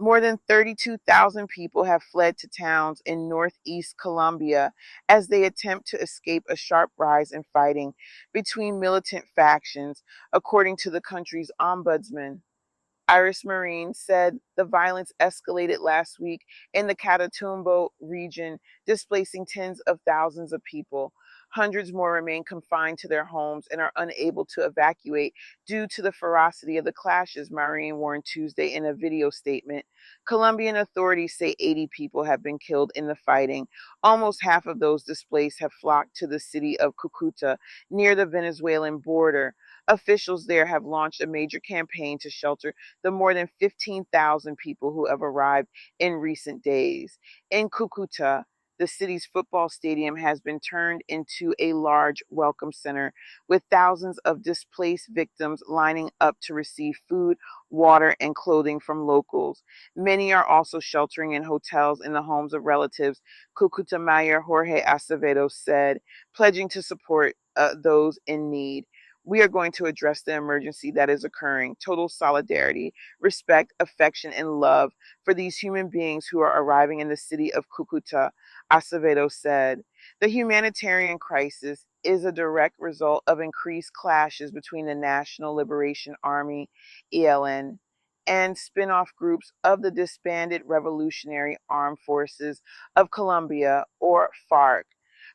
More than 32,000 people have fled to towns in northeast Colombia as they attempt to escape a sharp rise in fighting between militant factions, according to the country's ombudsman. Iris Marine said the violence escalated last week in the Catatumbo region, displacing tens of thousands of people. Hundreds more remain confined to their homes and are unable to evacuate due to the ferocity of the clashes, Marine warned Tuesday in a video statement. Colombian authorities say 80 people have been killed in the fighting. Almost half of those displaced have flocked to the city of Cucuta near the Venezuelan border. Officials there have launched a major campaign to shelter the more than 15,000 people who have arrived in recent days. In Cucuta, the city's football stadium has been turned into a large welcome center with thousands of displaced victims lining up to receive food, water, and clothing from locals. Many are also sheltering in hotels in the homes of relatives, Cucuta Mayor Jorge Acevedo said, pledging to support those in need. We are going to address the emergency that is occurring. Total solidarity, respect, affection, and love for these human beings who are arriving in the city of Cucuta, Acevedo said. The humanitarian crisis is a direct result of increased clashes between the National Liberation Army, ELN, and spin-off groups of the disbanded Revolutionary Armed Forces of Colombia, or FARC.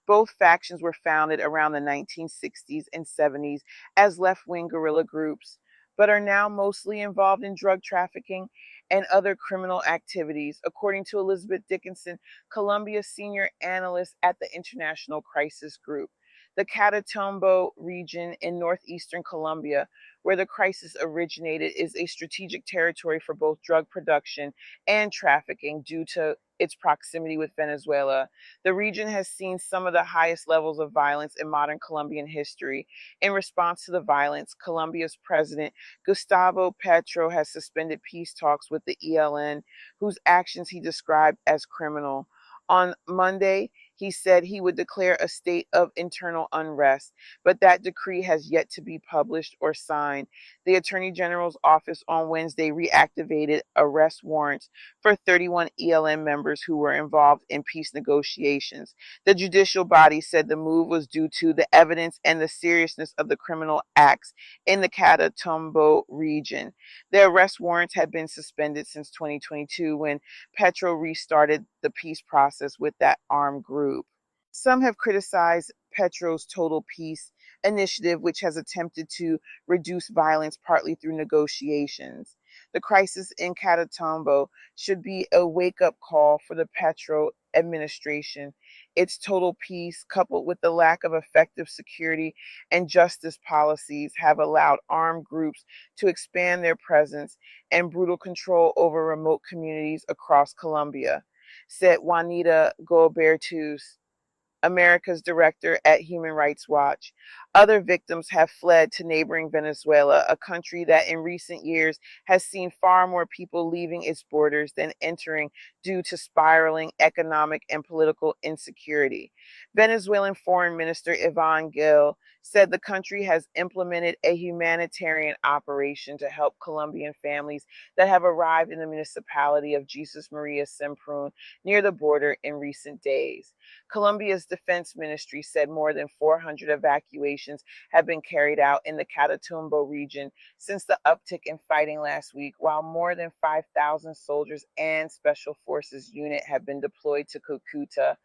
Both factions were founded around the 1960s and 70s as left-wing guerrilla groups, but are now mostly involved in drug trafficking and other criminal activities, according to Elizabeth Dickinson, Colombia's senior analyst at the International Crisis Group. The Catatumbo region in northeastern Colombia, where the crisis originated, is a strategic territory for both drug production and trafficking due to its proximity with Venezuela. The region has seen some of the highest levels of violence in modern Colombian history. In response to the violence, Colombia's President Gustavo Petro has suspended peace talks with the ELN, whose actions he described as criminal. On Monday, he said he would declare a state of internal unrest, but that decree has yet to be published or signed. The Attorney General's office on Wednesday reactivated arrest warrants for 31 ELN members who were involved in peace negotiations. The judicial body said the move was due to the evidence and the seriousness of the criminal acts in the Catatumbo region. The arrest warrants had been suspended since 2022 when Petro restarted the peace process with that armed group. Some have criticized Petro's Total Peace initiative, which has attempted to reduce violence partly through negotiations. The crisis in Catatumbo should be a wake-up call for the Petro administration. Its Total Peace, coupled with the lack of effective security and justice policies, have allowed armed groups to expand their presence and brutal control over remote communities across Colombia, said Juanita Gobertus, America's director at Human Rights Watch. Other victims have fled to neighboring Venezuela, a country that in recent years has seen far more people leaving its borders than entering due to spiraling economic and political insecurity. Venezuelan Foreign Minister Iván Gil said the country has implemented a humanitarian operation to help Colombian families that have arrived in the municipality of Jesus Maria Semprún near the border in recent days. Colombia's defense ministry said more than 400 evacuations have been carried out in the Catatumbo region since the uptick in fighting last week, while more than 5,000 soldiers and special forces unit have been deployed to Cucuta.